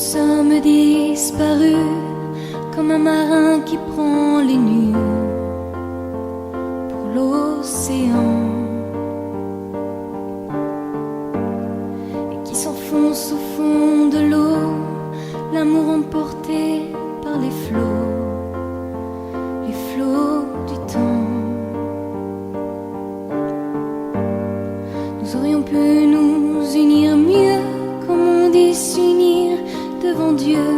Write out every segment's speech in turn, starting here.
sommes disparus comme un marin qui prend les nues pour l'océan et qui s'enfonce au fond de l'eau, l'amour emporté par les flots du temps. Nous aurions pu nous unir mieux, comme on dit s'unir devant Dieu.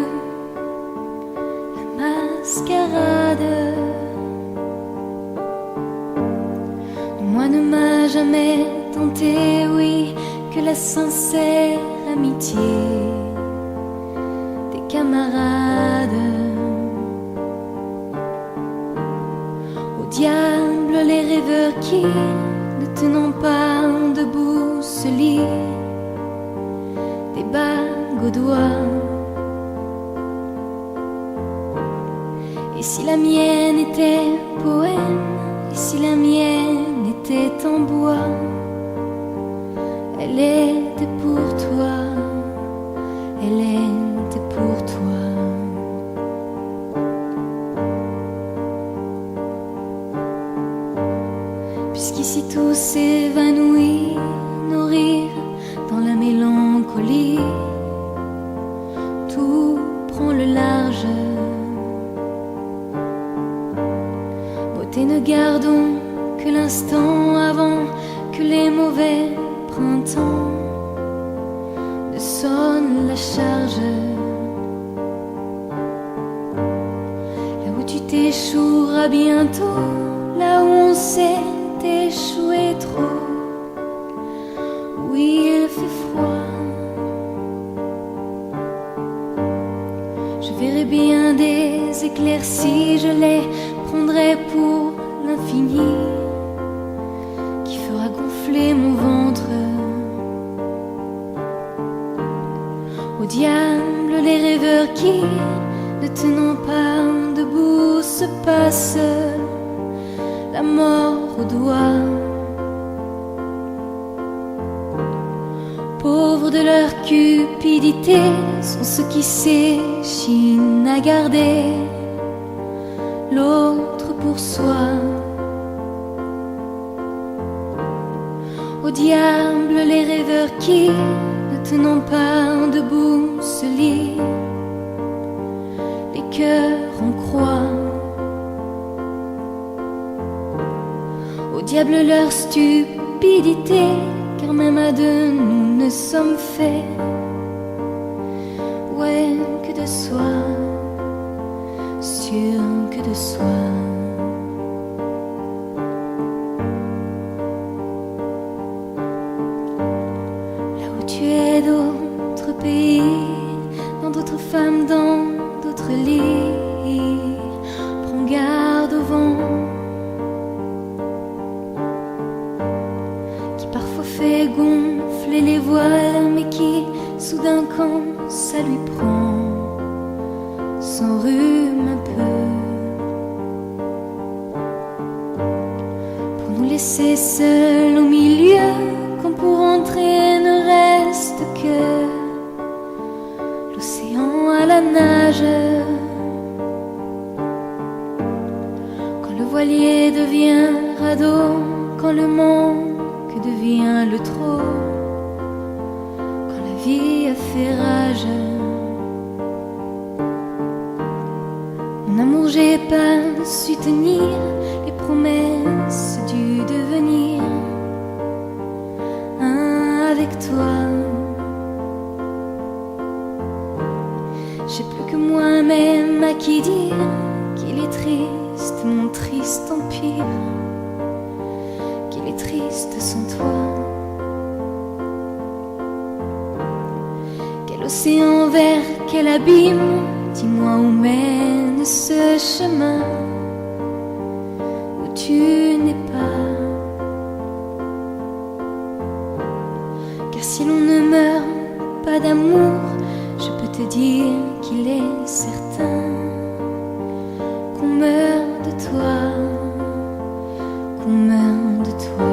La mascarade, moi ne m'a jamais tenté, oui, que la sincère amitié des camarades. Au diable les rêveurs qui, ne tenant pas debout, se lient des bagues aux doigts. Et si la mienne était poème, et si la mienne était en bois, elle était pour toi, elle était pour toi. Puisqu'ici tout s'évanouit, nos rires dans la mélancolie, tout prend le large. Beauté, ne gardons que l'instant avant que les mauvais printemps ne sonnent la charge. Là où tu t'échoueras bientôt, là où on s'est échoué trop, oui, il fait froid. Je verrai bien des éclaircies, je les prendrai pour l'infini qui fera gonfler mon ventre. Au diable les rêveurs qui, ne tenant pas debout, se passent la mort au doigt. Pauvres de leur cupidité sont ceux qui s'échinent à garder l'autre pour soi. Au diable les rêveurs qui, ne tenant pas debout, se lient les cœurs en croix. Au diable leur stupidité, car même à deux nous ne sommes faits, ouais, que de soi, sûr que de soi. Là où tu es d'autres pays, dans d'autres femmes, dans d'autres lits, prends garde au vent parfois fait gonfler les voiles, mais qui soudain quand ça lui prend s'enrhume un peu, pour nous laisser seuls au milieu, quand pour entrer ne reste que l'océan à la nage. Quand le voilier devient radeau, quand le manque devient le trop, quand la vie a fait rage. Mon amour, j'ai pas su tenir les promesses du devenir. Avec toi, j'ai plus que moi-même à qui dire qu'il est triste, mon triste empire, qu'il est triste sans toi. Quel océan vert, quel abîme, dis-moi où mène ce chemin où tu n'es pas. Car si l'on ne meurt pas d'amour, je peux te dire qu'il est certain qu'on meurt de toi, qu'on meurt de toi.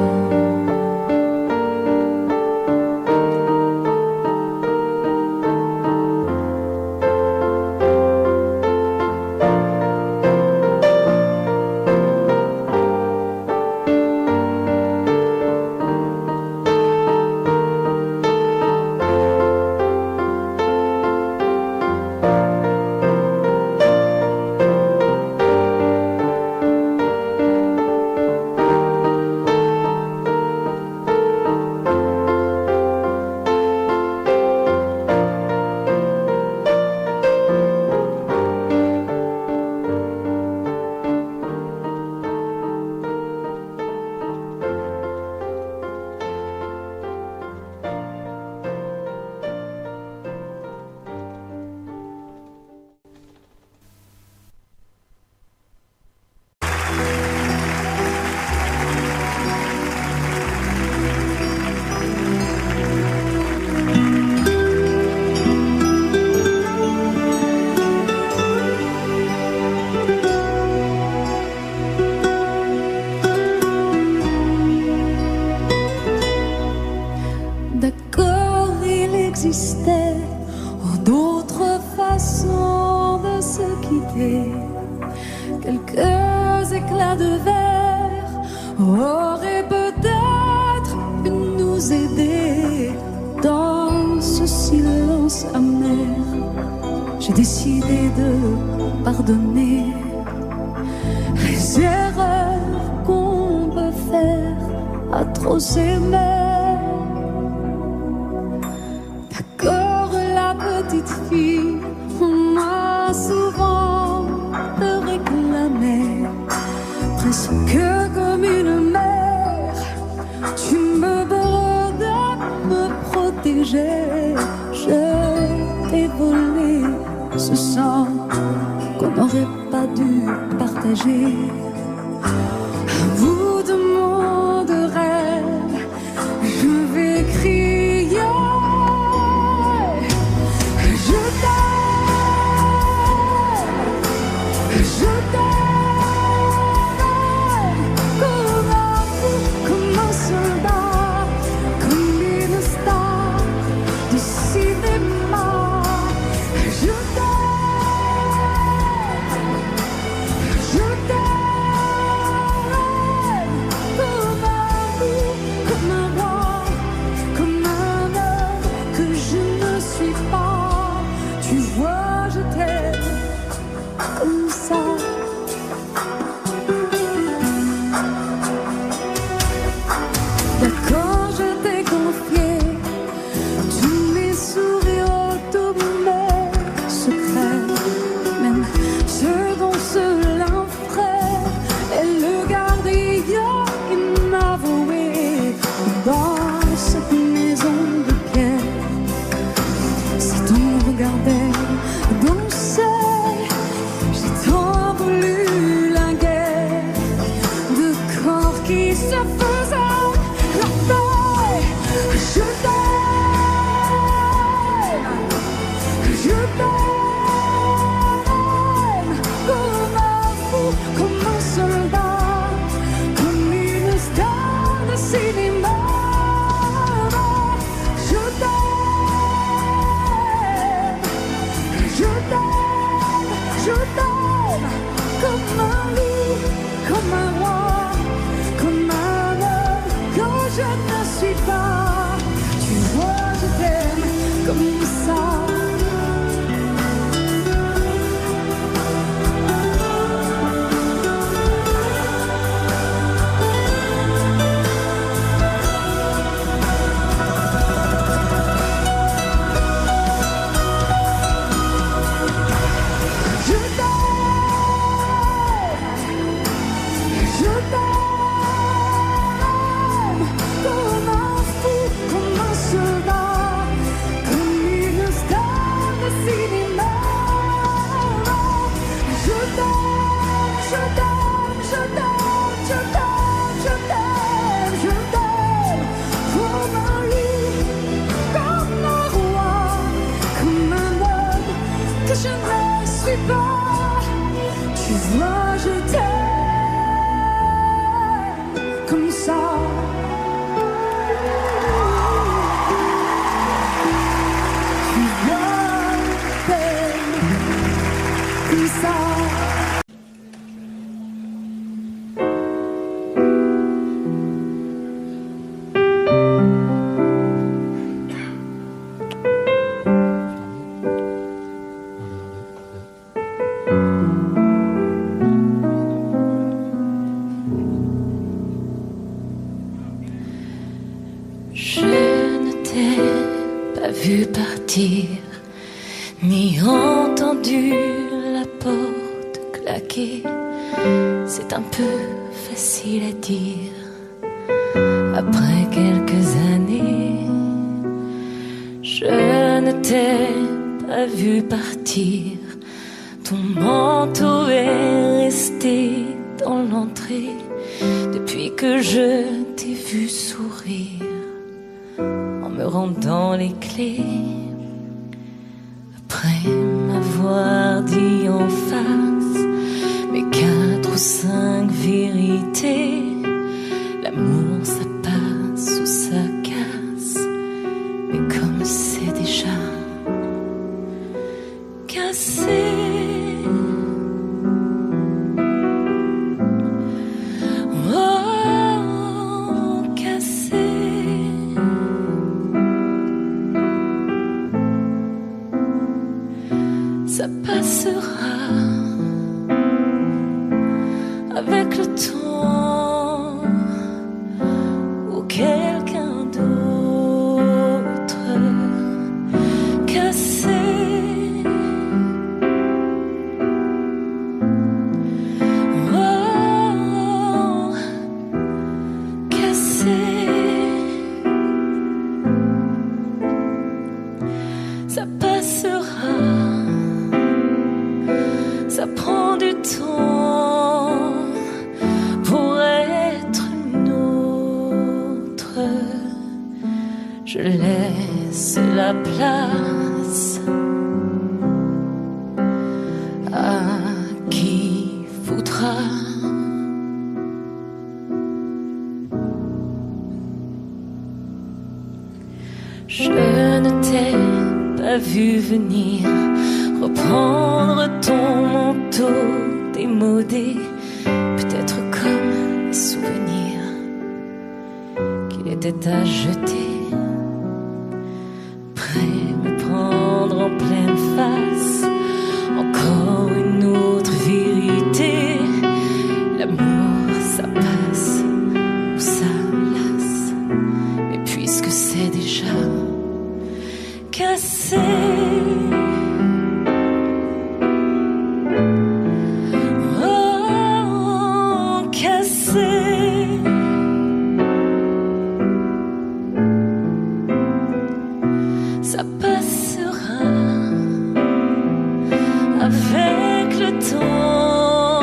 silence amer, j'ai décidé de pardonner les erreurs qu'on peut faire à trop s'aimer. D'accord, la petite fille, on m'a souvent réclamé, presque comme une mère. Tu me veux de me protéger. Je t'ai volé ce sang qu'on n'aurait pas dû partager. À bout de mots de rêve, je vais crier. Je t'aime comme un fou, comme un soldat, comme une star du cinéma. Je t'aime comme un fou, comme un roi, comme un homme que je ne suis pas. Tu vois, je t'aime comme ça. D'accord, je t'ai confié tous mes sourires, tous mes secrets, même ceux dont seul un frère est le gardien inavoué dans cette maison de pierre. Si ton regardait danser, j'ai tant voulu la guerre de corps qui se faisaient la paix. Je t'aime comme un fou, comme un soldat, comme une star de cinéma. Je t'aime comme un loup, comme un roi, comme un homme que je ne suis pas. Tu vois, je t'aime comme ça. Je t'aime comme un fou, comme un soldat, comme une star de cinéma. Je t'aime, je t'aime, je t'aime, je t'aime, je t'aime, je t'aime comme un loup, comme un roi, comme un homme que je ne suis pas. Tu vois, je t'aime comme ça. Tu vois, je t'aime comme ça. Je ne t'ai pas vu partir, ni entendu la porte claquer. C'est un peu facile à dire après quelques années. Je ne t'ai pas vu partir, ton manteau est resté dans l'entrée depuis que je t'ai vu sourire en me rendant les clés. Après m'avoir dit en face mes 4 ou 5 vérités, l'amour ça passe ou ça casse, mais comme c'est déjà cassé, oh, cassé. passera avec le temps ou quelqu'un d'autre cassé. Oh, cassé. Ça passera, ça prend du temps pour être une autre. Je laisse la place à qui voudra. Je ne t'ai pas vu venir reprendre ton manteau démodé, peut-être comme un souvenir qu'il était à jeter, prêt à me prendre en pleine face. Encore une autre vérité, l'amour ça passe ou ça lasse, mais puisque c'est déjà cassé, oh, cassé, ça passera avec le temps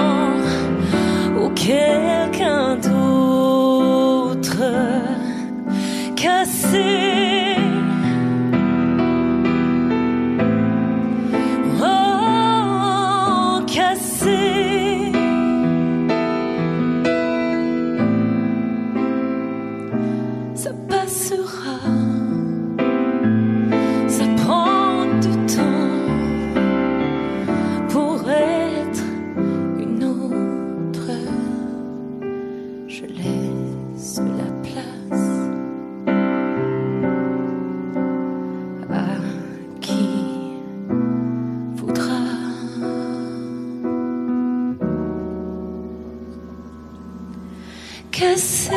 ou quelqu'un d'autre cassé. Ça passera, ça prend du temps pour être une autre. Je laisse la place à qui voudra. Cassé.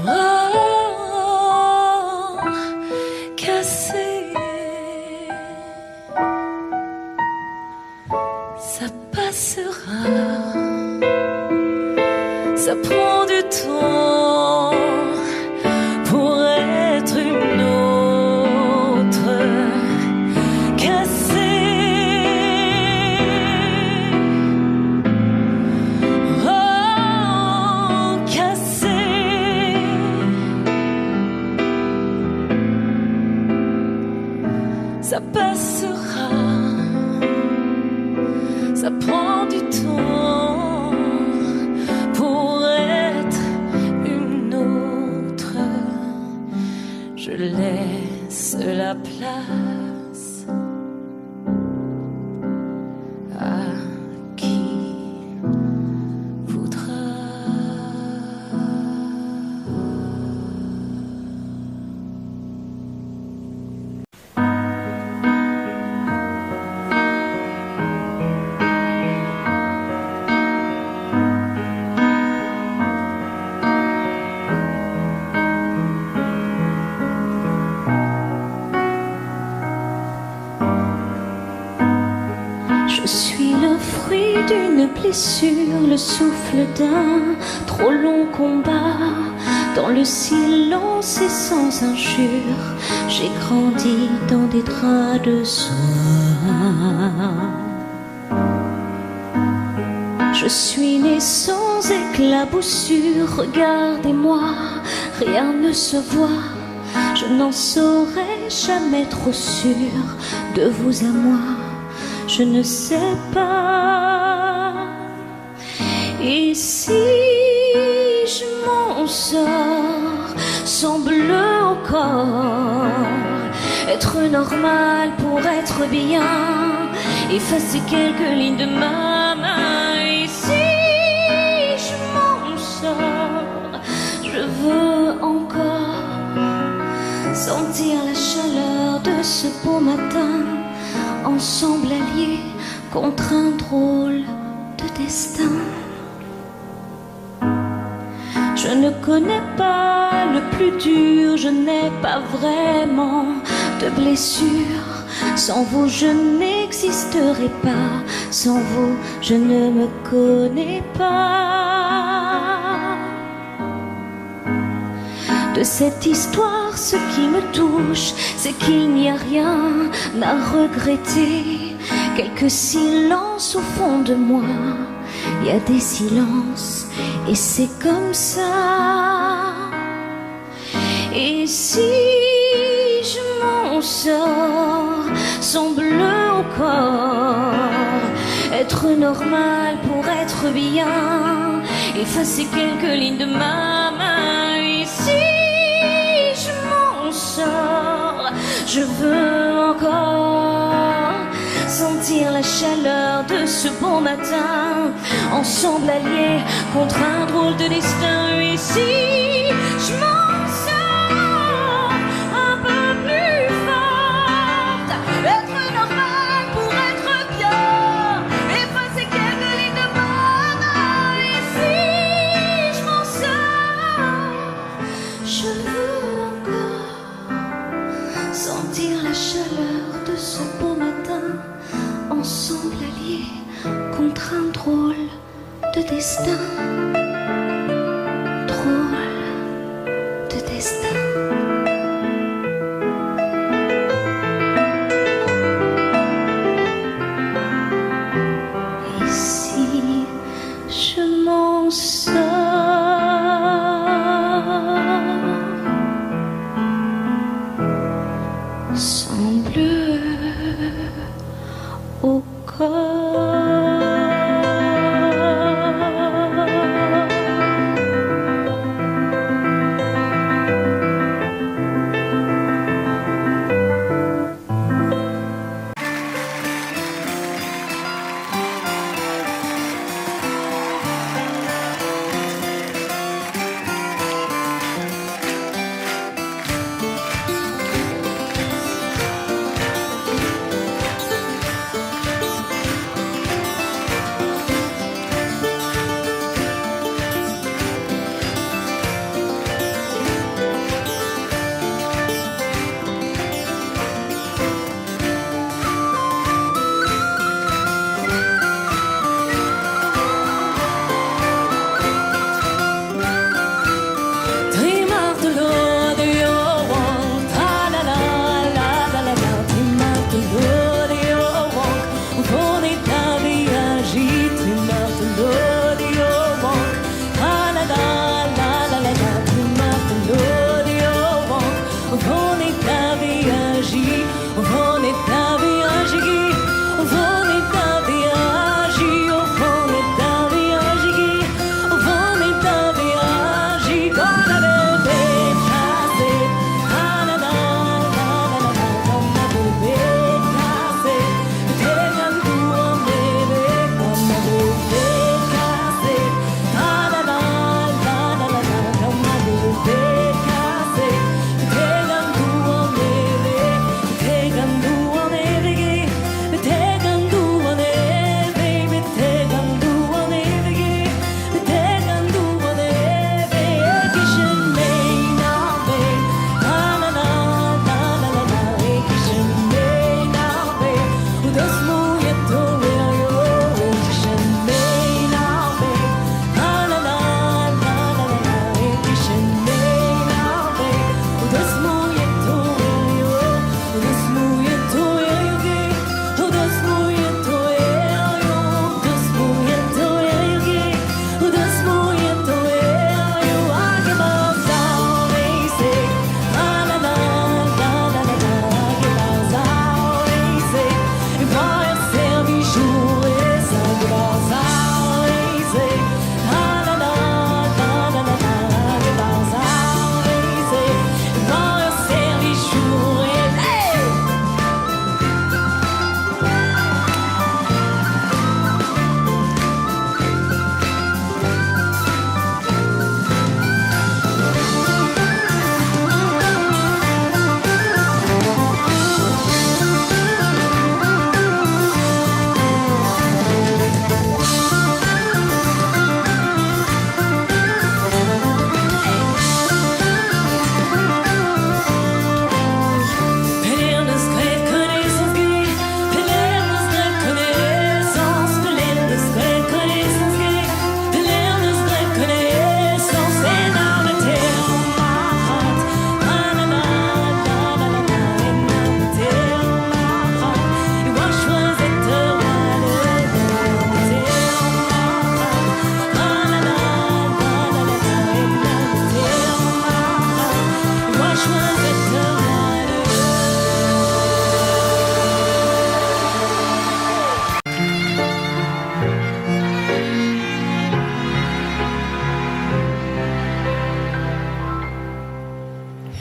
Oh, cassé, ça passera, ça prend du temps pour être une autre. Cassé, oh, cassé. Ça passera, ça prend du temps pour être une autre. Je laisse la place à qui voudra. Je suis le fruit d'une blessure, le souffle d'un trop long combat. Dans le silence et sans injure, j'ai grandi dans des draps de soie. Je suis né sans éclaboussure, regardez-moi, rien ne se voit. Je n'en serai jamais trop sûre, de vous à moi, je ne sais pas. Ici je m'en sors, semble encore être normal pour être bien. Effacer quelques lignes de ma main. Ici je m'en sors, je veux encore sentir la chaleur ce beau matin, ensemble alliés contre un drôle de destin. Je ne connais pas le plus dur, je n'ai pas vraiment de blessures. Sans vous, je n'existerai pas. Sans vous, je ne me connais pas. De cette histoire, ce qui me touche, c'est qu'il n'y a rien à regretter. Quelques silences au fond de moi, il y a des silences, et c'est comme ça. Et si je m'en sors sans bleu au corps, être normal pour être bien, effacer quelques lignes de ma main. Et si je m'en sors, je veux encore sentir la chaleur de ce bon matin, ensemble alliés contre un drôle de destin. Et si je m'en sors un peu plus forte, être normal pour être bien, effacer quelques lignes de ma main. Et si je m'en sors, je veux encore sentir la chaleur de ce beau matin, ensemble alliés contre un drôle de destin. Drôle de destin. Et si je m'en sors sans bleu au corps.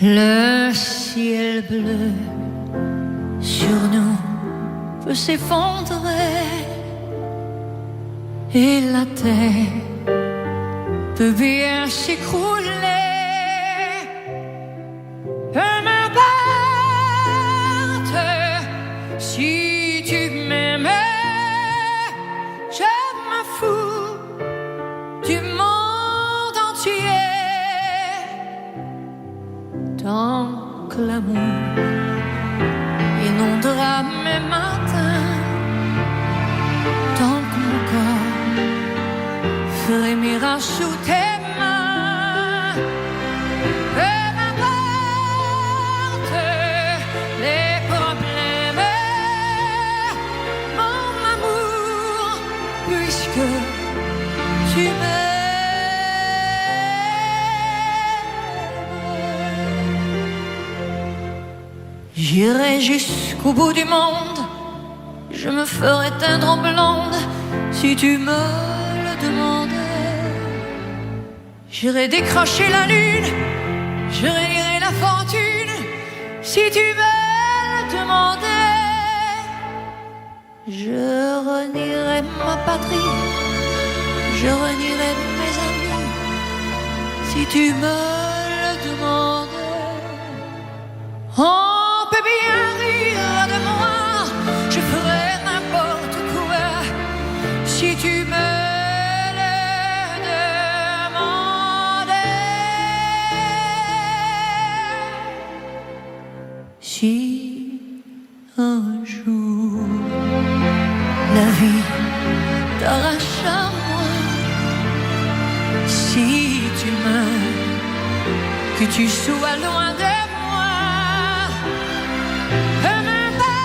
Le ciel bleu sur nous peut s'effondrer et la terre peut bien s'écrouler. Peu m'importe si tu m'aimais, je m'en fous du monde entier. Tant que l'amour inondera mes matins, tant que mon corps frémira sous tes mains, peu m'importe les problèmes, mon amour, puisque tu m'aimes. J'irai jusqu'au bout du monde, je me ferai teindre en blonde si tu me le demandais. J'irai décrocher la lune, je réunirai la fortune si tu me le demandais. Je renierai ma patrie, je renierai mes amis si tu me le demandais. On peut bien rire de moi, je ferai n'importe quoi si tu me le demandais. Si un jour la vie t'arrache à moi, si tu meurs, que tu sois loin de moi, peu m'importe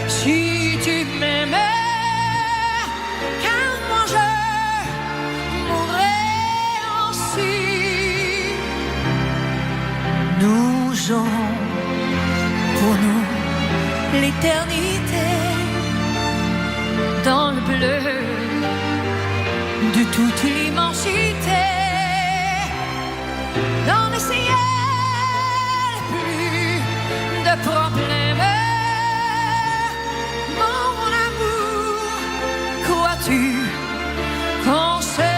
si tu m'aimais, car moi je mourrai aussi. Nous aurons pour nous l'éternité dans le bleu de toute l'immensité, dans le ciel plus de problèmes. Mon amour, crois-tu qu'on s'aime?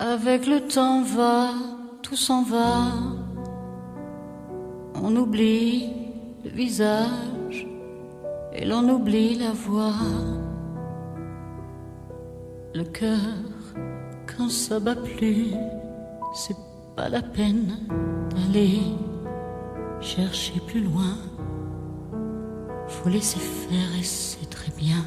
Avec le temps va, tout s'en va. On oublie le visage et l'on oublie la voix. Le cœur, quand ça bat plus, c'est pas la peine d'aller chercher plus loin. Faut laisser faire et c'est très bien.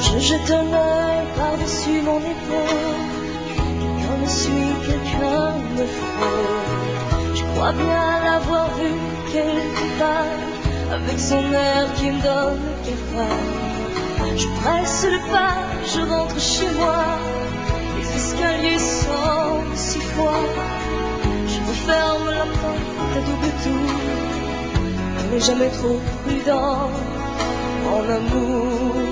Je jette un œil par-dessus mon épaule, quelqu'un me suit, quelqu'un me frôle. Je crois bien l'avoir vu quelque part, avec son air qui me donne cafard. Je presse le pas, je rentre chez moi, les escaliers sont si froids. Je referme la porte à double tour, on n'est jamais trop prudent en amour.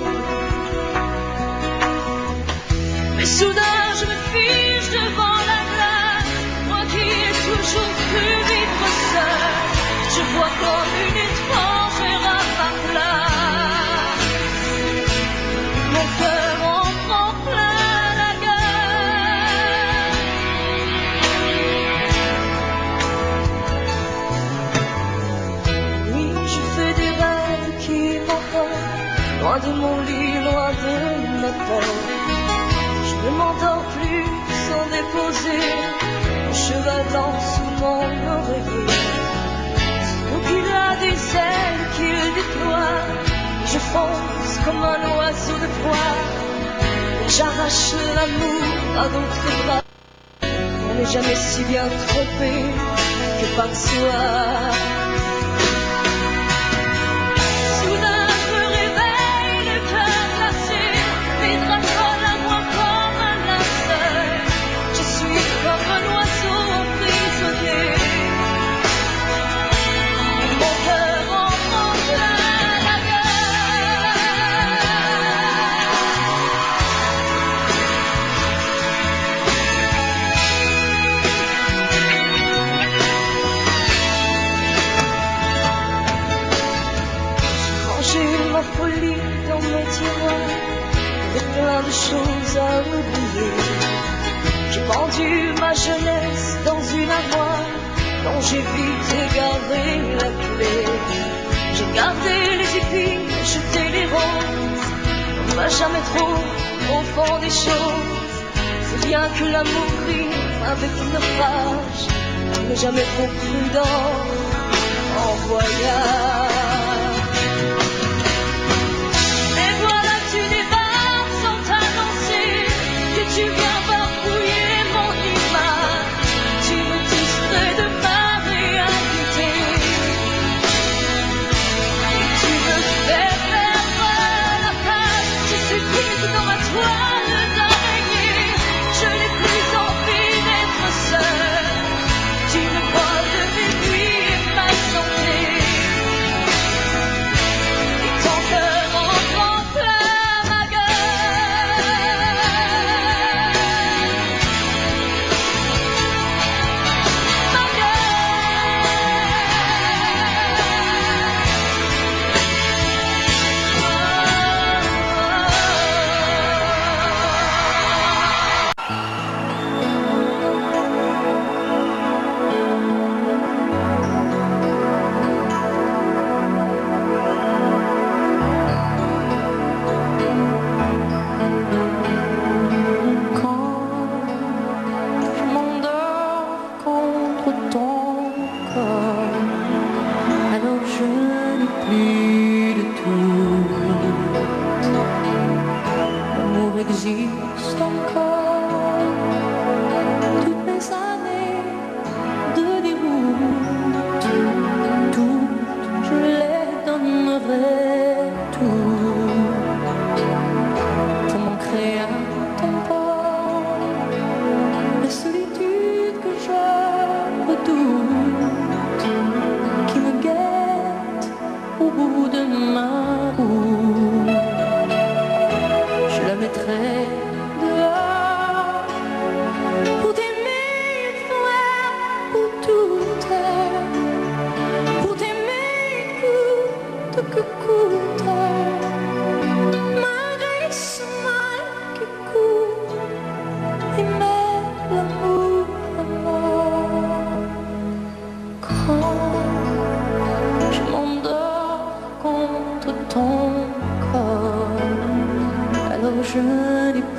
Mais soudain je me fiche devant la glace, moi qui ai toujours pu vivre seul. Je vois comme une étrangère à ma place, mon cœur en prend plein la gueule. Oui, je fais des rêves qui m'envolent, loin de mon lit, loin de ma peine. Je ne m'endors plus sans déposer mon cheval sous mon oreiller. Surtout qu'il a des ailes qu'il déploie, je fonce comme un oiseau de proie. J'arrache l'amour à d'autres bras. On n'est jamais si bien trompé que par soi. Soudain je me réveille, le cœur glacé, mes draps collent à moi comme un linceul. Je suis comme un oiseau emprisonné, mon cœur en prend plein la J'ai ma folie dans mes tiroirs, avec plein de choses à oublier. J'ai pendu ma jeunesse dans une armoire, dont j'ai vite égaré la clé. J'ai gardé les épines, jeté les roses, on ne va jamais trop au fond des choses. C'est bien que l'amour rime avec le naufrage, on n'est jamais trop prudent en voyage. Tu viens barbouiller mon image, tu me distrais de ma réalité. Tu me fais perdre la place, je suis prise dans ma toile d'araignée. Je n'ai plus envie d'être seule, tu me voles de mes nuits et ma santé. Et ton cœur en prend plein ma gueule. Existe encore toutes mes années de déroute, toutes je les donnerai toutes pour m'ancrer à ton port, la solitude que je redoute, qui me guette au bout de ma route. Je la mettrai dehors.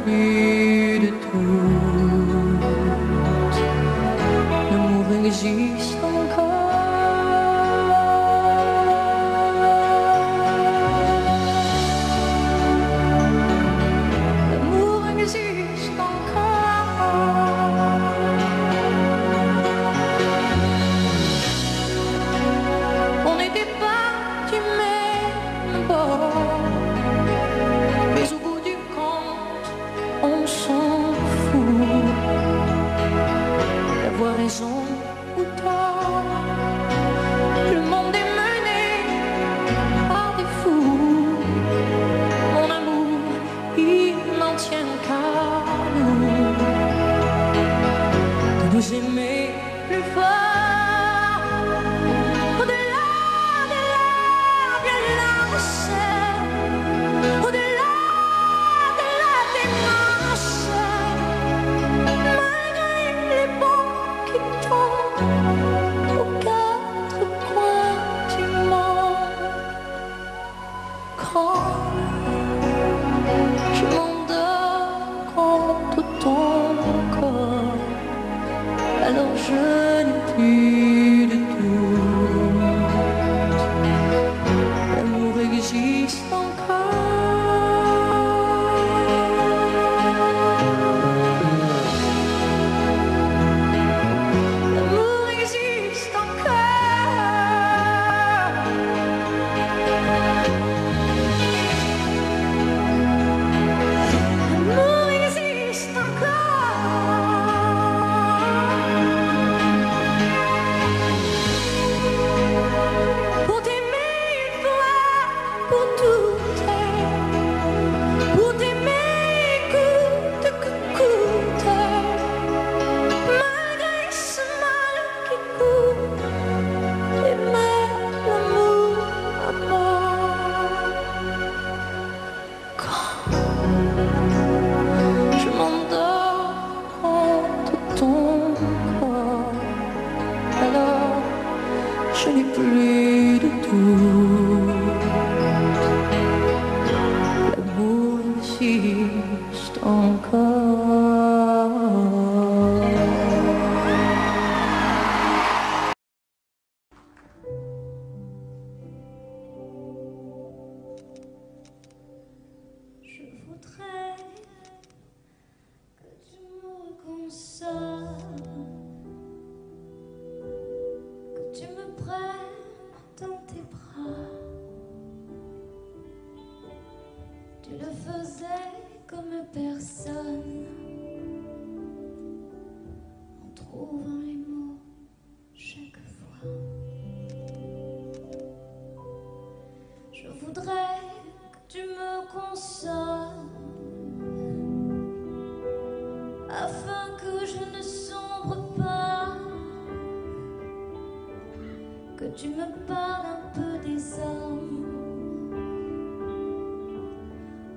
plus de doute. L'amour existe ou tort, le monde est mené par des fous. Mon amour, il n'en tient qu'à nous de nous aimer plus fort, au-delà de la violence, au-delà de la démence, malgré les bons qui tombent aux quatre coins du monde. Quand je m'endors contre ton corps, alors je n'ai plus de doute. L'amour existe je n'ai plus de doute. L'amour existe encore. Je voudrais que tu me consoles, que tu me prennes dans tes bras. Tu le faisais comme personne, en trouvant les mots chaque fois. Je voudrais que tu me consoles, afin que je ne sombre pas, que tu me parles un peu des hommes,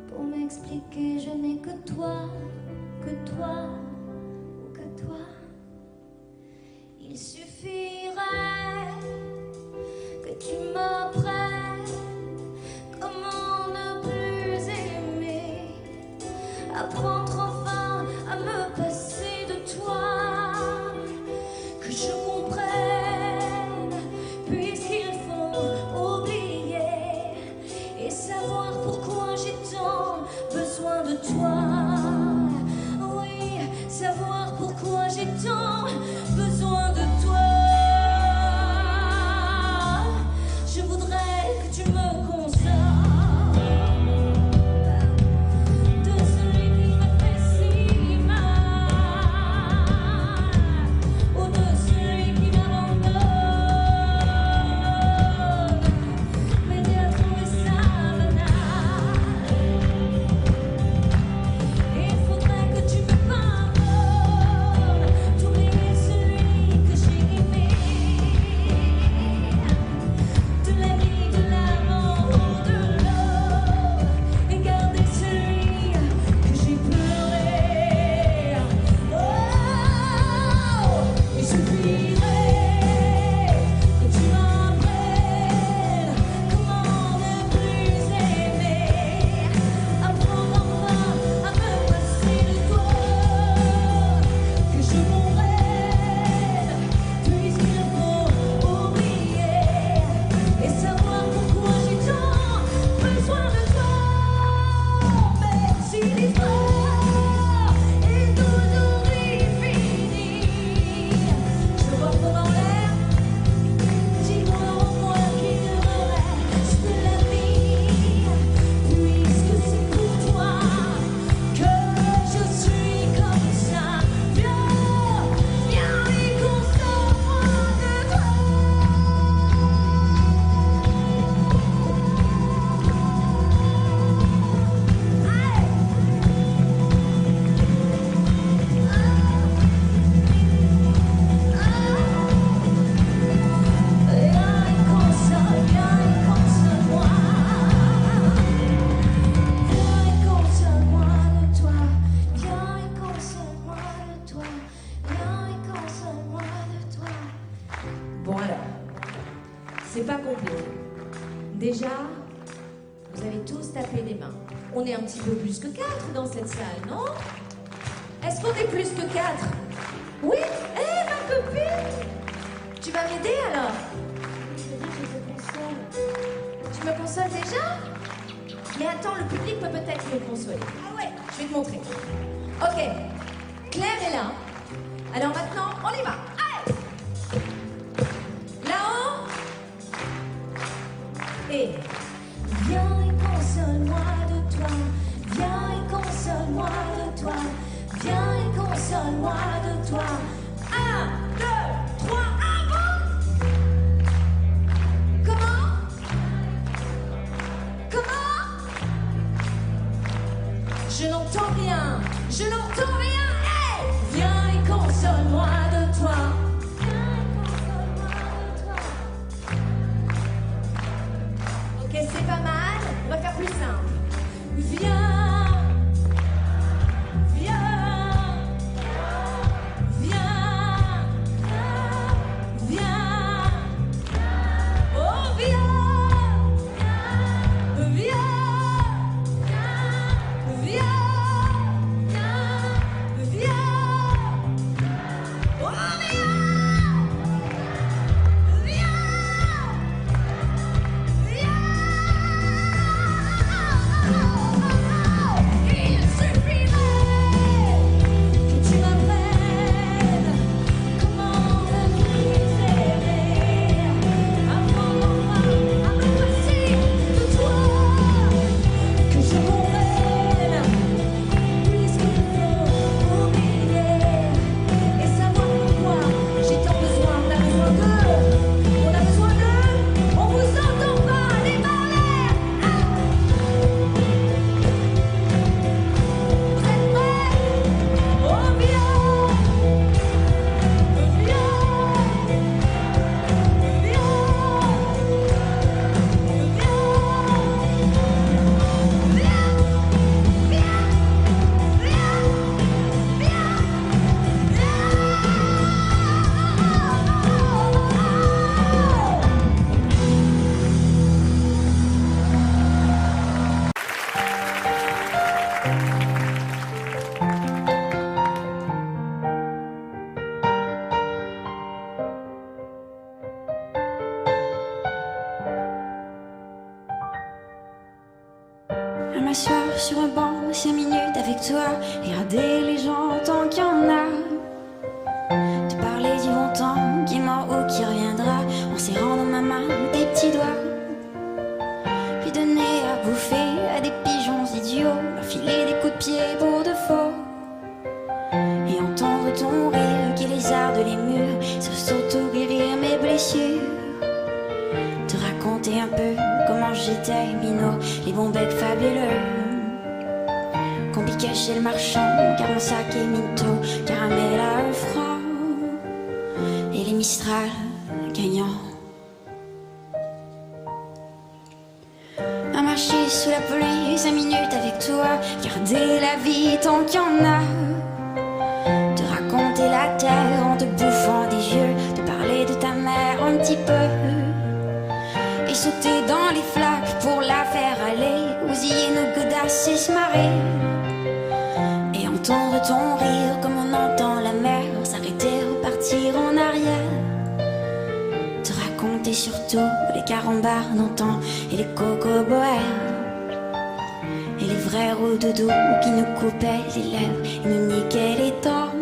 pour m'expliquer je n'ai que toi, que toi, que toi. Il suffirait que tu m'apprennes comment ne plus aimer, apprendre enfin à me passer de toi, que je comprenne puisqu'il faut oublier et savoir pourquoi j'ai tant besoin de toi. Oui, savoir pourquoi j'ai tant besoin de toi. Je voudrais que tu me consoles de celui qui me fait si mal. c'est pas compliqué. Déjà, vous avez tous tapé des mains. On est un petit peu plus que 4 dans cette salle, non? Est-ce qu'on est plus que 4? Oui? Eh, ma copine! Tu vas m'aider alors? Tu me consoles déjà? Mais attends, le public peut peut-être me consoler. Ah ouais, je vais te montrer. Ok, Claire est là. Alors maintenant, on y va. Allez! Là-haut. Et viens et console-moi de toi. Viens et console-moi de toi. Viens et console-moi de toi. 1, 2, 3, avant! Comment? Comment? Je n'entends rien. Je n'entends rien. Hey! Viens et console-moi de toi. Viens et console-moi de toi. Ok, c'est pas mal. On va faire plus simple. Viens. M'asseoir sur un banc 5 minutes avec toi, regarder les gens tant qu'il y en a, te parler du bon temps qui est mort ou qui reviendra, en serrant dans ma main tes petits doigts, puis donner à bouffer à des pigeons idiots, leur filer des coups de pied pour de faux, et entendre ton rire qui lézarde les murs, sans s'auto-guérir mes blessures, te raconter un peu comment j'étais minot, les bons becs fabuleux qu'on piquait chez le marchand, car mon sac est minto, caramel à froid et les Mistral gagnants. À marcher sous la pluie 5 minutes avec toi, garder la vie tant qu'il y en a, te raconter la terre en te bouffant des yeux, te parler de ta mère un petit peu, et sauter dans les flaques pour la faire aller, ousiller nos godasses et se marrer, et entendre ton rire comme on entend la mer, s'arrêter, repartir en arrière, te raconter surtout les carambars d'antan et les cocoboères, et les vrais roues de doux qui nous coupaient les lèvres et nous niquaient les dents,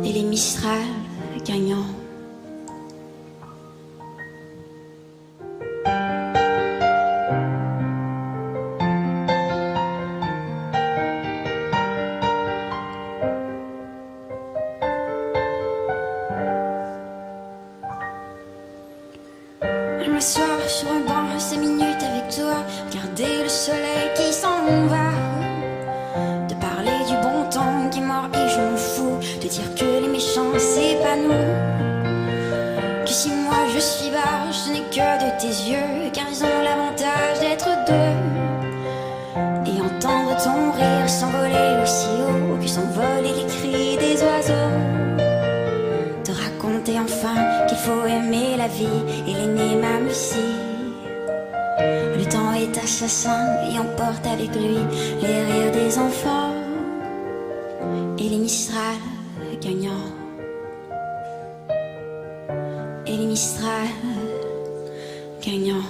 et les Mistral gagnants. M'asseoir sur un banc 5 minutes avec toi, regarder le soleil qui s'en va, te parler du bon temps qui est mort et je m'en fous, te dire que les méchants c'est pas nous, que si moi je suis barge ce n'est que de tes yeux, car ils ont l'avantage d'être deux, et entendre ton rire s'envoler aussi haut que s'envoler les cris des oiseaux, te raconter enfin qu'il faut aimer la la vie, il est né même ici. Le temps est assassin et emporte avec lui les rires des enfants et les Mistral gagnants. Et les Mistral gagnants.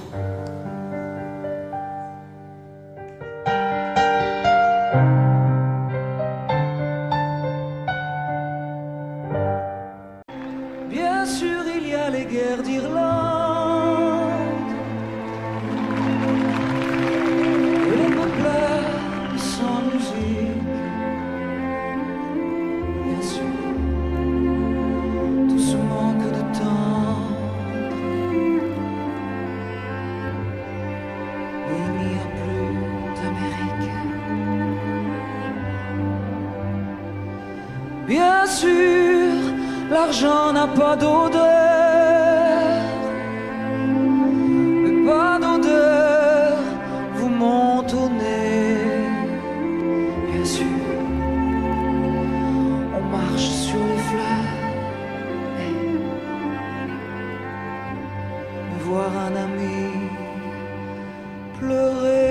Bien sûr, il y a les guerres d'Irlande et les peuplades sans musique. Bien sûr, tout ce manque de temps. Et il n'y a plus d'Amérique. Bien sûr, l'argent n'a pas d'odeur, mais pas d'odeur vous monte au nez. Bien sûr, on marche sur les fleurs, mais voir un ami pleurer.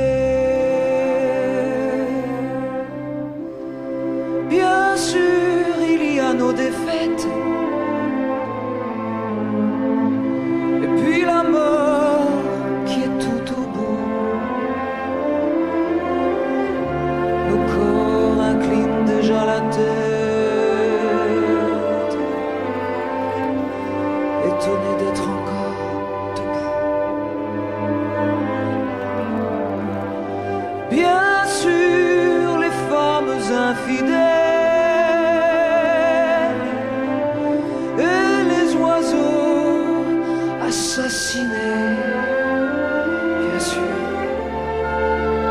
Bien sûr, il y a nos défaites. Et puis la mort qui est tout au bout. Nos corps inclinent déjà la tête, étonnés d'être encore debout. Bien sûr, les femmes infidèles assassinés.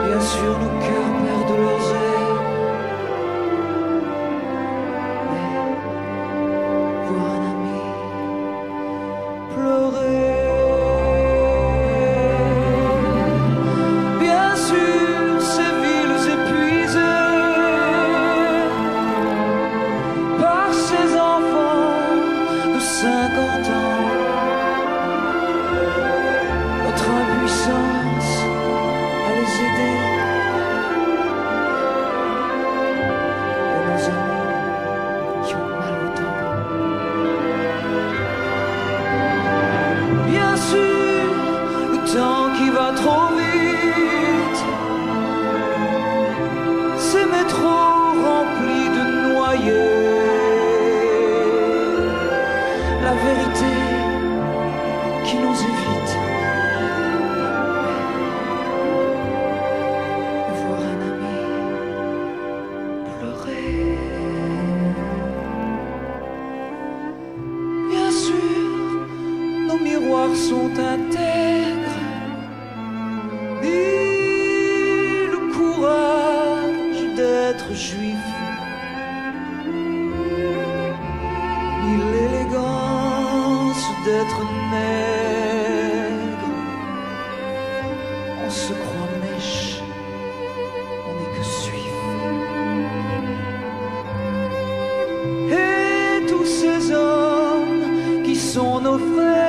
Bien sûr, nos cœurs perdent leurs ailes. Mais voir un ami pleurer. Bien sûr, ces villes épuisées par ces enfants de 50 ans. Notre impuissance à les aider. Et nos amis qui ont mal au temps. Bien sûr, le temps qui va trop vite. Ces métros remplis de noyés. La vérité qui nous évite. Voir un ami pleurer. Bien sûr, nos miroirs sont intègres. Ni le courage d'être juif, ni l'élégance d'être nègre. On se croit mèche, on n'est que suif. Et tous ces hommes qui sont nos frères,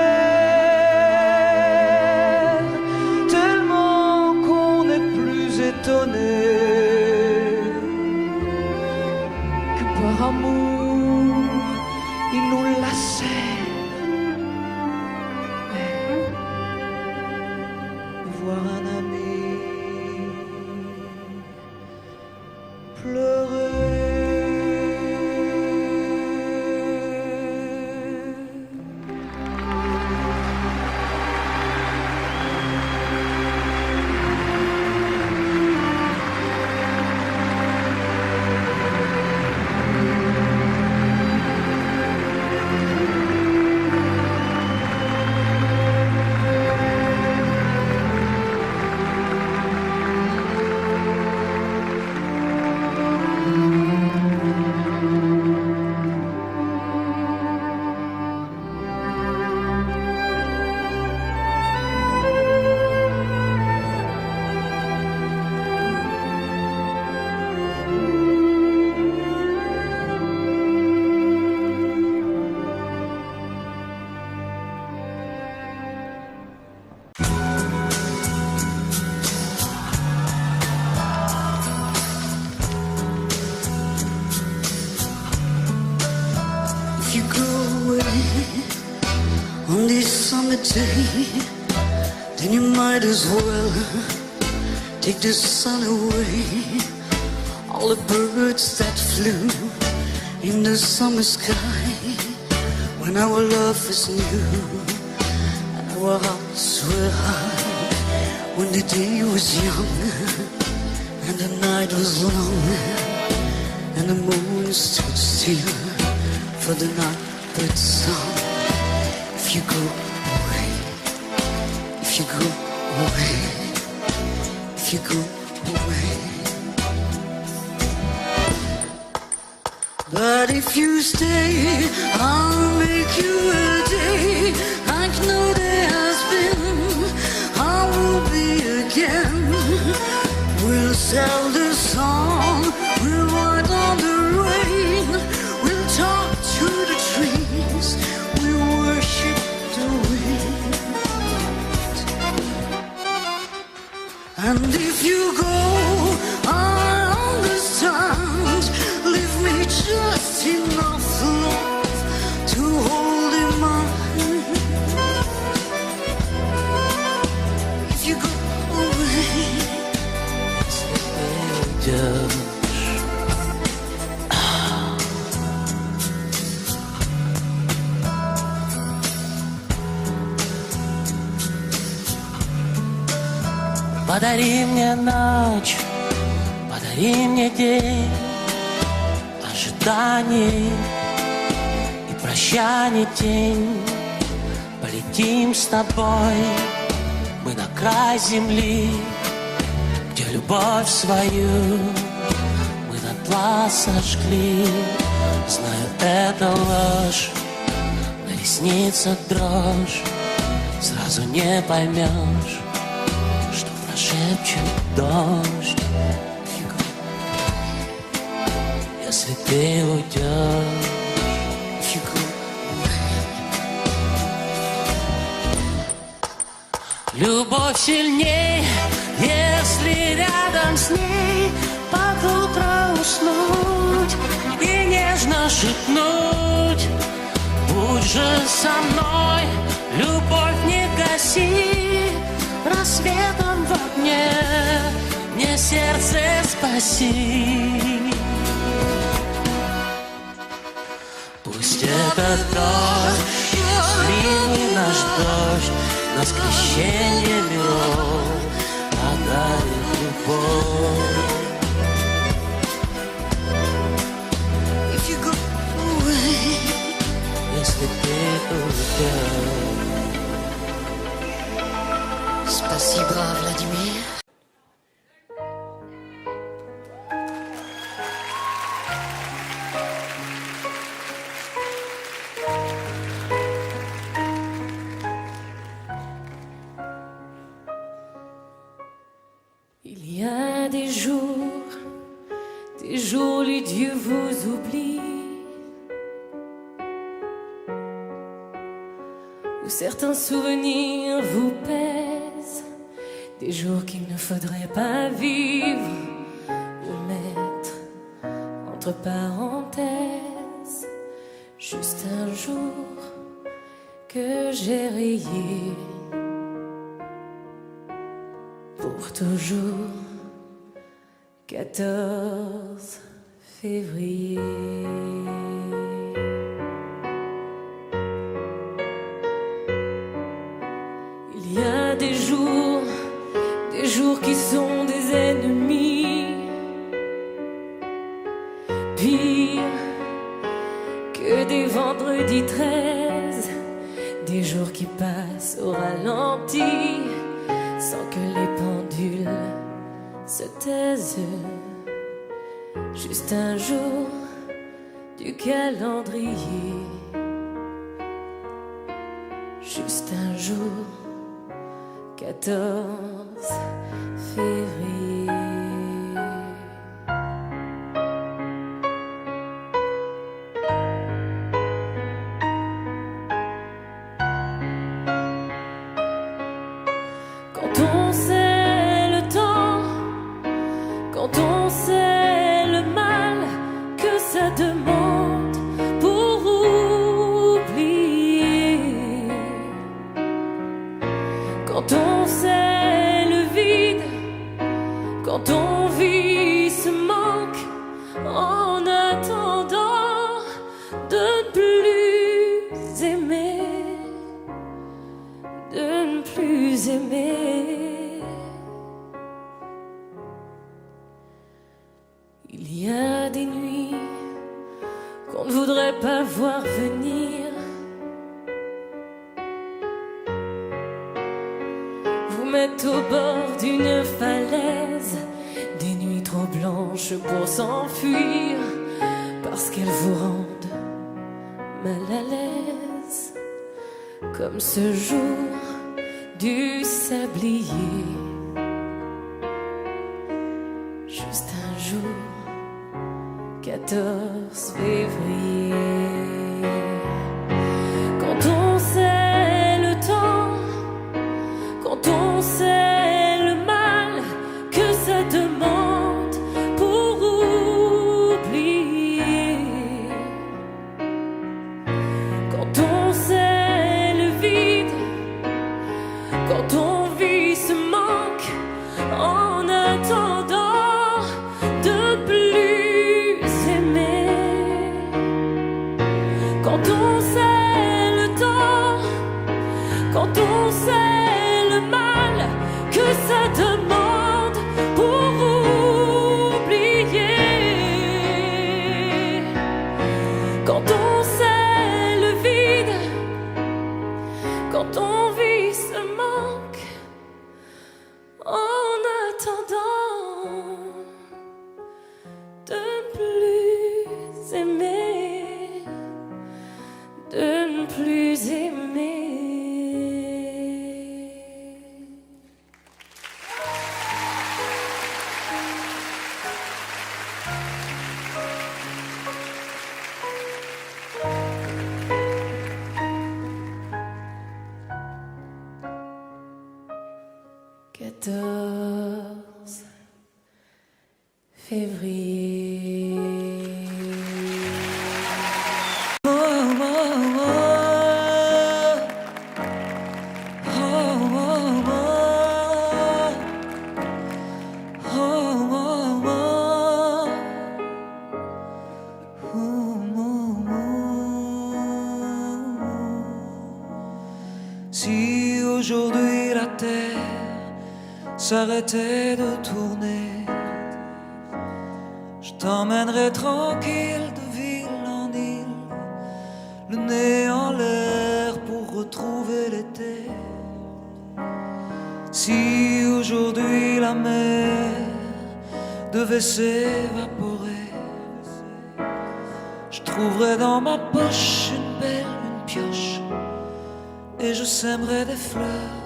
tellement qu'on n'est plus étonné que par amour ils nous lacèrent. Voir un ami pleurer. windy summer day, then you might as well take the sun away. All the birds that flew in the summer sky, when our love was new and our hearts were high, when the day was young and the night was long, and the moon stood still for the nightbird's song. If you go away, if you go away, if you go away. But if you stay, I'll make you a day like no day has been. I will be again. We'll sell the song, we'll ride on the rain, we'll talk to the trees, we'll worship the wind. And if you go, I understand. Leave me just enough love to hold in my hand. If you go away, подари мне ночь, подари мне день ожиданий и прощаний тень. Полетим с тобой мы на край земли, где любовь свою мы дотла сожгли. Знаю, это ложь, на ресницах дрожь, сразу не поймешь, что прошепчет дождь. Если ты уйдешь, любовь сильней, если рядом с ней под утро уснуть и нежно шепнуть: будь же со мной, любовь не гаси, рассветом в огне мне сердце спаси. Пусть этот дождь, счастливый наш дождь, на скрещение миров подарит любовь. if you go away, Если ты уйдешь. Спасибо, Владимир. Il y a des jours, les dieux vous oublient, où certains souvenirs vous pèsent, des jours qu'il ne faudrait pas vivre ou mettre entre parenthèses, juste un jour que j'ai rayé pour toujours. 14 février. Il y a des jours qui sont des ennemis, pire que des vendredis 13, des jours qui passent au ralenti sans que les pendules se taisent. Juste un jour du calendrier, juste un jour, 14 février. Quand on sait le temps, quand on sait le mal que ça demande pour oublier, des nuits qu'on ne voudrait pas voir venir. Vous mettre au bord d'une falaise, des nuits trop blanches pour s'enfuir, parce qu'elles vous rendent mal à l'aise, comme ce jour du sablier. Juste un jour, 14 février. Quand on sait le temps, quand on sait le mal que ça demande pour oublier, quand on sait le vide, quand on vit ce manque en attendant de plus aimer, quand on sait le temps, quand on sait le mal que ça demande pour oublier, quand on sait le vide, quand on vit ce manque en attendant de ne plus aimer, de ne plus aimer. Février. Oh, oh, oh. Oh, oh, oh. Oh, oh, oh. Oh, oh, oh. Si aujourd'hui la terre s'arrêtait de tourner, je t'emmènerai tranquille de ville en île, le nez en l'air pour retrouver l'été. Si aujourd'hui la mer devait s'évaporer, je trouverais dans ma poche une belle, une pioche, et je sèmerais des fleurs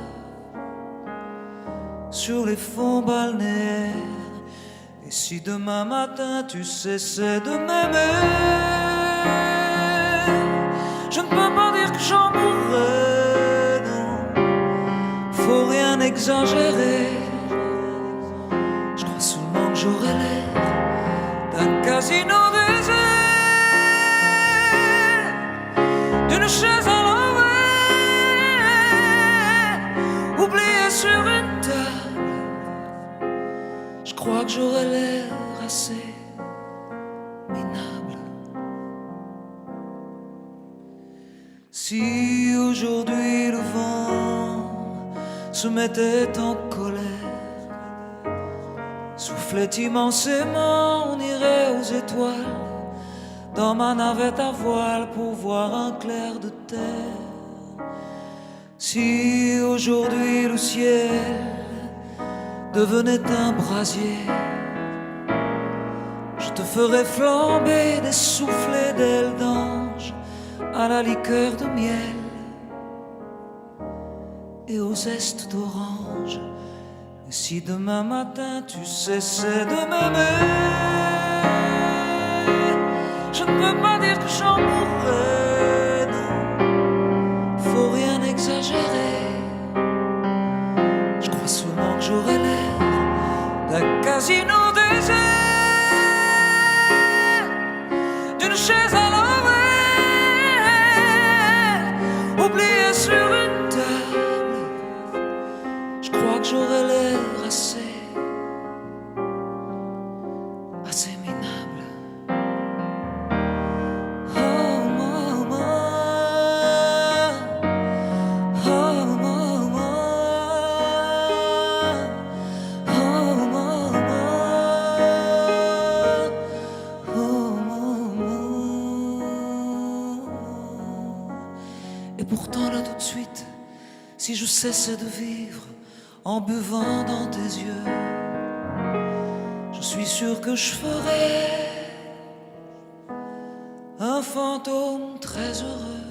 sur les fonds balnéaires. Et si demain matin tu cessais de m'aimer, je ne peux pas dire que j'en mourrais, non, faut rien exagérer. Je crois seulement que j'aurais l'air d'un casino désert, d'une chaise à l'envers, oubliée sur une table. Je crois que j'aurais l'air assez minable. Si aujourd'hui le vent se mettait en colère, soufflait immensément, on irait aux étoiles dans ma navette à voile pour voir un clair de terre. Si aujourd'hui le ciel devenait un brasier, je te ferais flamber des soufflets d'ailes d'ange à la liqueur de miel et aux zestes d'orange. Et si demain matin tu cessais de m'aimer, je ne peux pas dire que j'en mourrais, non, faut rien exagérer. Je crois seulement que j'aurais l'air d'un casino désert, d'une chaise à l'envers, oubliée sur une table. Je crois que j'aurais l'air assez minable. Oh, maman. Oh, maman. Oh, maman. Oh, Et pourtant là tout de suite, si je cessais de vivre en buvant dans tes yeux, je suis sûr que je ferais un fantôme très heureux.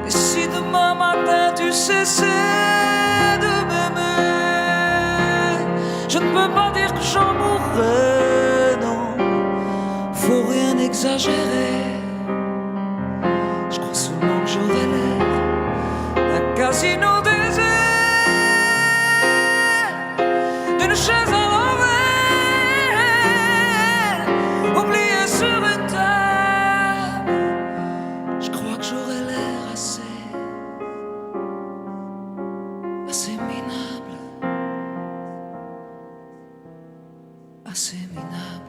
Et si demain matin tu cessais de m'aimer, je ne peux pas dire que j'en mourrais, non, faut rien exagérer. Je crois seulement que j'aurais l'air d'un casino désert, d'une chaise à l'envers, oubliée sur une table. Je crois que j'aurais l'air assez minable, assez minable.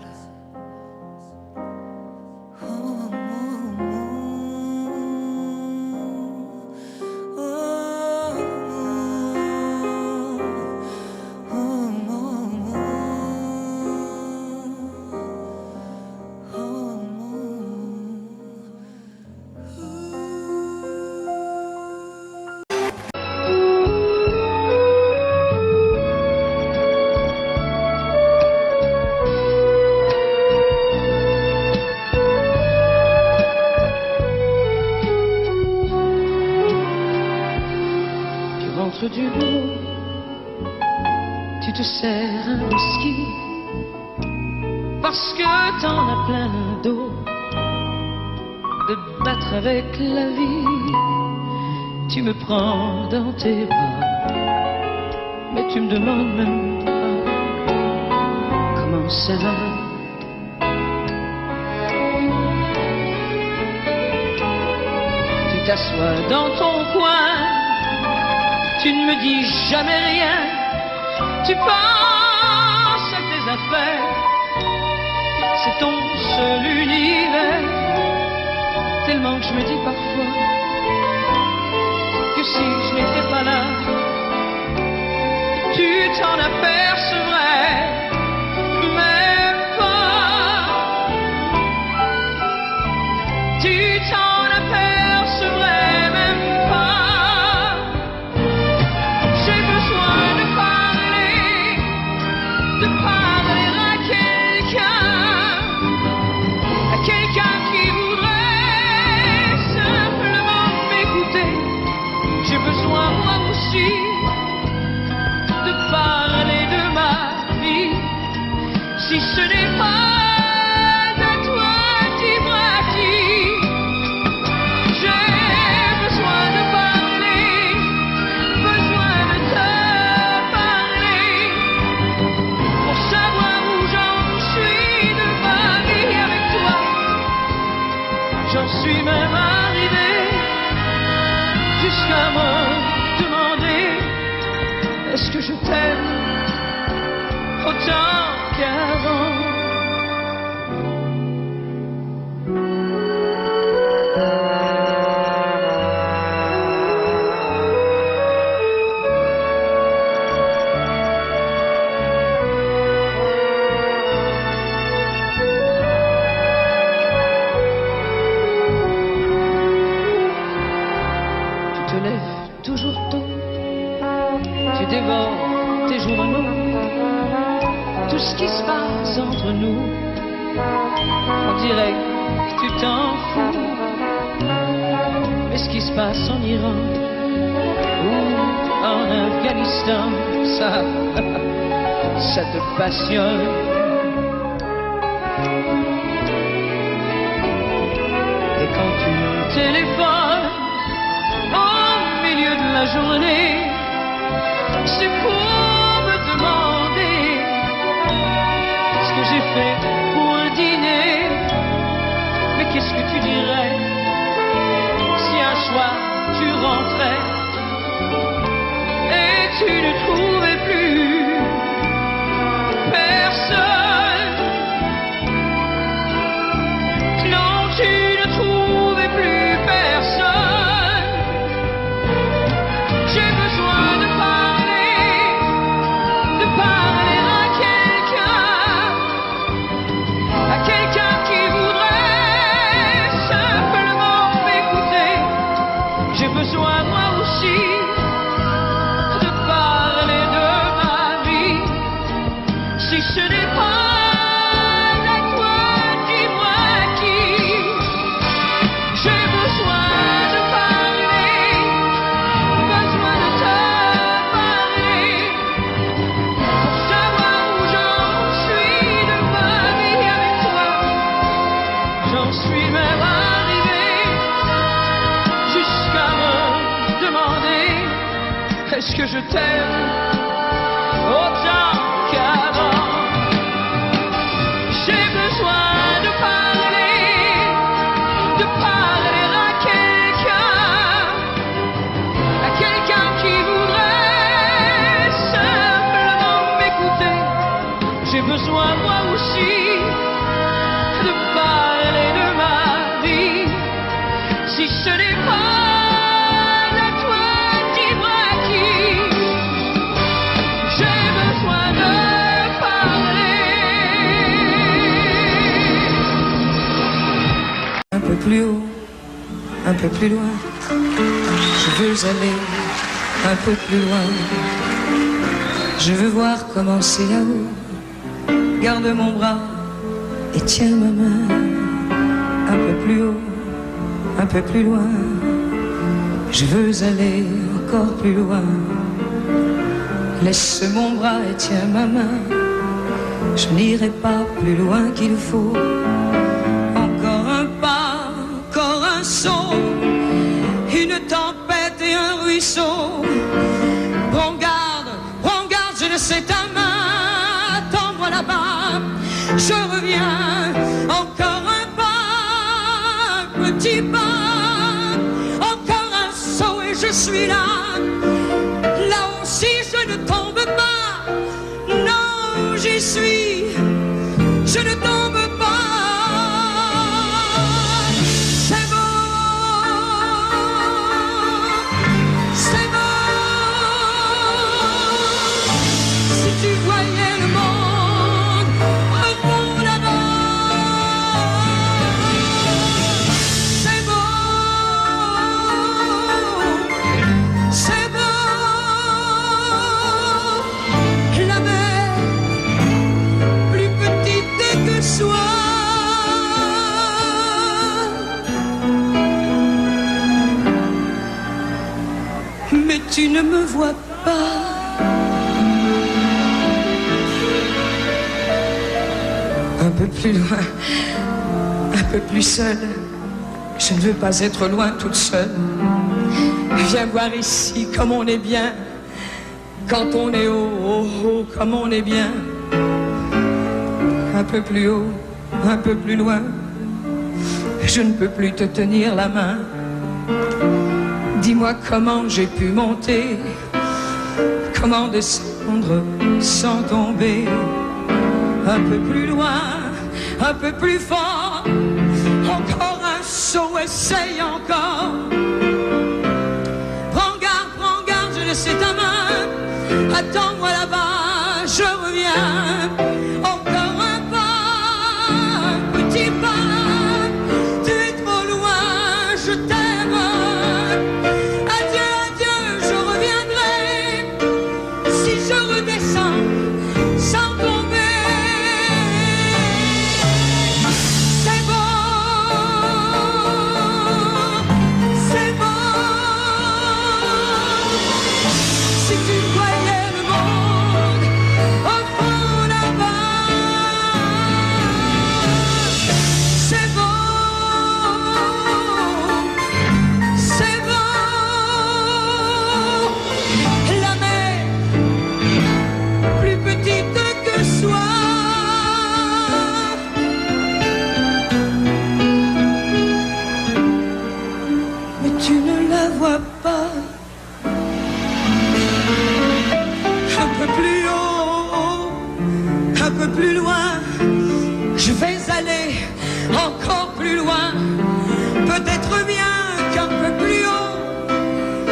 Du bout, tu te sers un whisky parce que t'en as plein le dos de battre avec la vie. Tu me prends dans tes bras, mais tu me demandes même pas comment ça va. Tu t'assois dans ton coin, tu ne me dis jamais rien, tu penses à tes affaires, c'est ton seul univers. Tellement que je me dis parfois que si je n'étais pas là, tu t'en apercevrais même pas. Tu t'en apercevrais même pas. De parler à quelqu'un qui voudrait simplement m'écouter. J'ai besoin moi aussi de parler de ma vie. Si ce n'est pas de toi qui pratique, j'ai besoin de parler, besoin de te parler. Savoir où j'en suis de ma vie avec toi. J'en suis même arrivé jusqu'à me demander, est-ce que je t'aime autant qu'avant? Toujours tôt, tu dévores tes journaux, tout ce qui se passe entre nous, on dirait que tu t'en fous. Mais ce qui se passe en Iran ou en Afghanistan, ça te passionne. Et quand tu me téléphones de la journée, c'est pour me demander ce que j'ai fait pour un dîner. Mais qu'est-ce que tu dirais si un soir tu rentrais et tu ne trouvais plus personne? Non, tu ne trouves je t'aime autant qu'avant. J'ai besoin de parler à quelqu'un qui voudrait simplement m'écouter. J'ai besoin moi aussi de parler de ma vie. Si ce n'est pas à toi libre à qui, j'ai besoin de parler. Un peu plus haut, un peu plus loin, je veux aller un peu plus loin. Je veux voir comment c'est là-haut. Garde mon bras et tiens ma main. Un peu plus haut, un peu plus loin. Je veux aller encore plus loin. Laisse mon bras et tiens ma main. Je n'irai pas plus loin qu'il faut. Encore un pas, encore un saut. Une tempête et un ruisseau. Prends garde, je ne sais ta main. Tends-moi là-bas, je reviens. Encore un pas, un petit pas. Encore un saut et je suis là. Là aussi je ne tombe pas. Non, j'y suis. Je ne tombe pas. C'est beau. C'est beau. Si tu voyais le monde au fond là-bas. C'est beau. C'est beau. La mer plus petite que soi. Mais tu ne me vois pas. Un peu plus loin, un peu plus seule. Je ne veux pas être loin toute seule. Viens voir ici comme on est bien. Quand on est haut, haut, haut, comme on est bien. Un peu plus haut, un peu plus loin. Je ne peux plus te tenir la main. Dis-moi comment j'ai pu monter, comment descendre sans tomber. Un peu plus loin, un peu plus fort. Encore un saut, essaye encore. Prends garde, je ne sais ta main. Attends-moi là-bas, je reviens. Encore un pas, un petit pas. Tu es trop loin, je t'aime. Adieu, adieu, je reviendrai. Si je redescends sans tomber. C'est beau. C'est beau. Si tu voyais le monde au fond là-bas. C'est beau. C'est beau. La mer plus petite que soi. Mais tu ne la vois pas. Un peu plus haut, un peu plus loin. Je vais aller encore plus loin. Peut-être bien qu'un peu plus haut,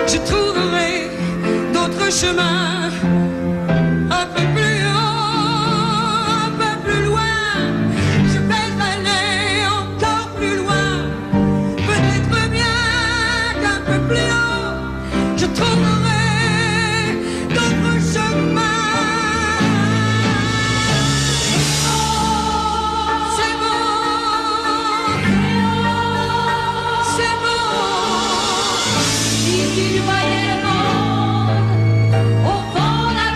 je trouverai d'autres chemins. Un peu plus haut, un peu plus loin. Je vais aller encore plus loin. Peut-être bien qu'un peu plus haut, je trouverai d'autres chemins. C'est beau. C'est beau. Si tu voyais le monde au fond là-bas.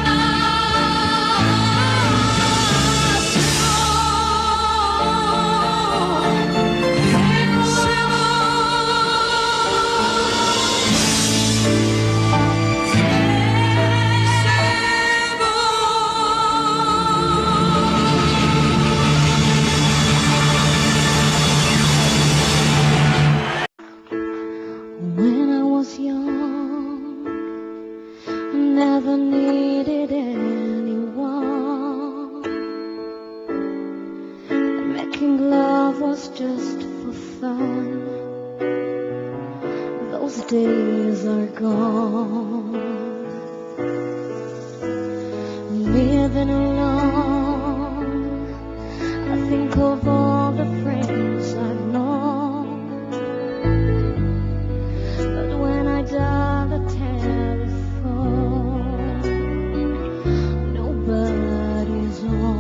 making love was just for fun. Those days are gone. Living alone, I think of all the friends I've known. But when I dial the telephone, nobody's on.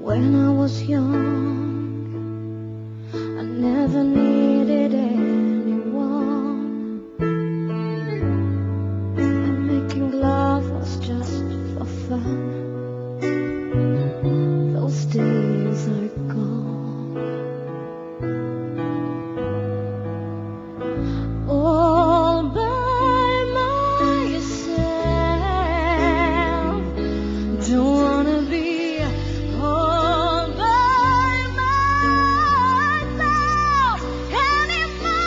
When I was young, I never needed anyone, and making love was just for fun. Those days are gone. All by myself, don't wanna be all by myself anymore.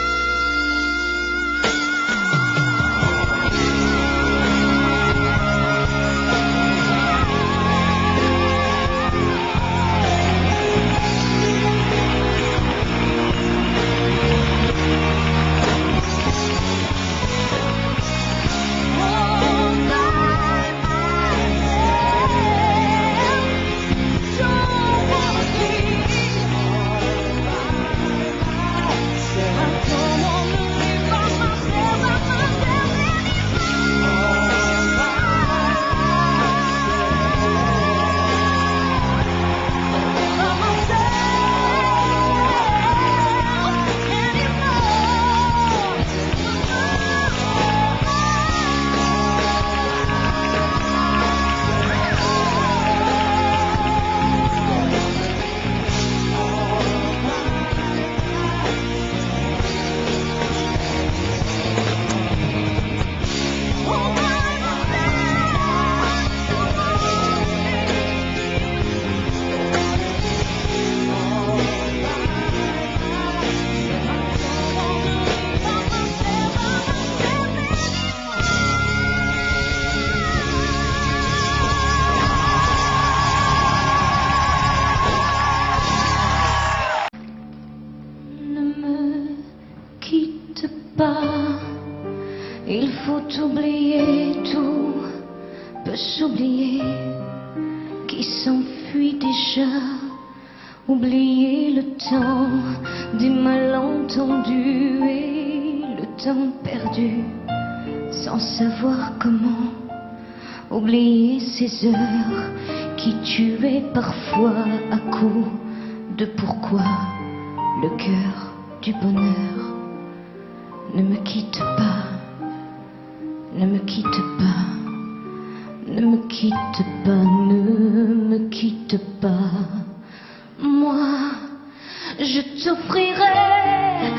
Il faut oublier tout, peut s'oublier qui s'enfuit déjà, oublier le temps des malentendus et le temps perdu sans savoir comment, oublier ces heures qui tuaient parfois à coups de pourquoi le cœur du bonheur. Ne me quitte pas, ne me quitte pas, ne me quitte pas, ne me quitte pas. Moi, je t'offrirai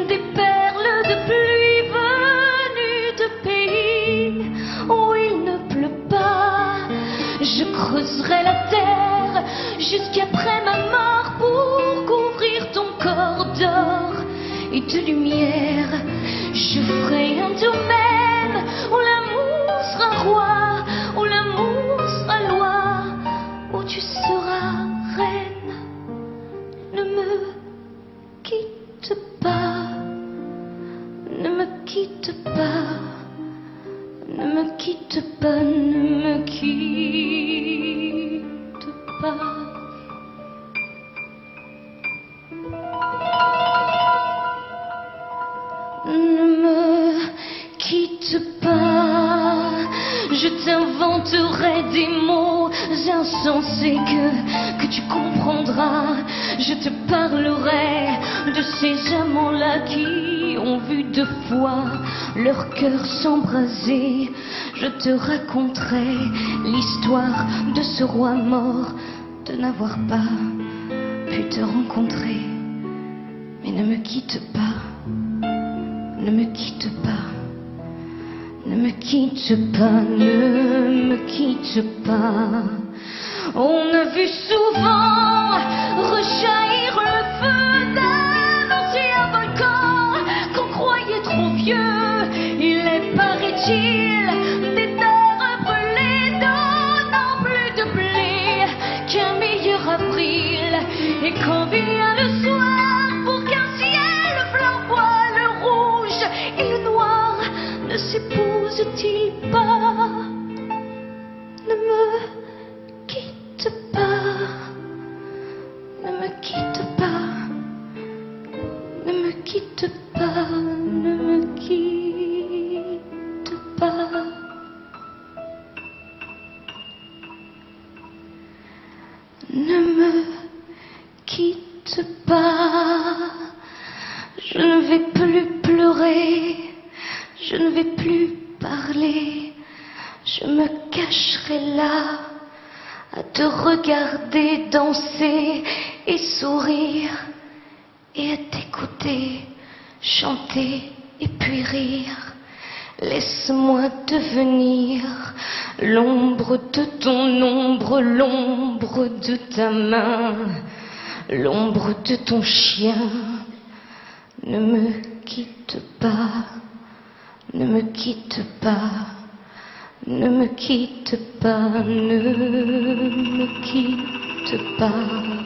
des perles de pluie venues de pays où il ne pleut creuserai la terre jusqu'après ma mort pour couvrir ton corps d'or et de lumière. Je ferai un domaine où l'amour sera roi, où l'amour sera loi, où tu seras reine. Ne me quitte pas, ne me quitte pas, ne me quitte pas, ne me quitte pas. Ne me quitte pas, je t'inventerai des mots insensés que tu comprendras. Je te parlerai de ces amants-là qui ont vu deux fois leur cœur s'embraser. Je te raconterai l'histoire de ce roi mort, de n'avoir pas pu te rencontrer. Mais ne me quitte pas, ne me quitte pas, ne me quitte pas, ne me quitte pas. On a vu souvent rejaillir le feu d'un ancien volcan qu'on croyait trop vieux. Il est, paraît-il, des terres brûlées donnant plus de blé qu'un meilleur avril. Et quand vient le soir pour qu'un ciel flamboie, le rouge et le noir ne s'épousent-ils pas? Ne me quitte pas, ne me quitte pas, ne me quitte pas, ne me quitte pas. Ne me quitte pas, je ne vais plus pleurer, je ne vais plus parler, je me cacherai là à te regarder danser et sourire et à t'écouter chanter et puis rire. Laisse-moi devenir l'ombre de ton ombre, l'ombre de ta main, l'ombre de ton chien. Ne me quitte pas, ne me quitte pas, ne me quitte pas, ne me quitte pas.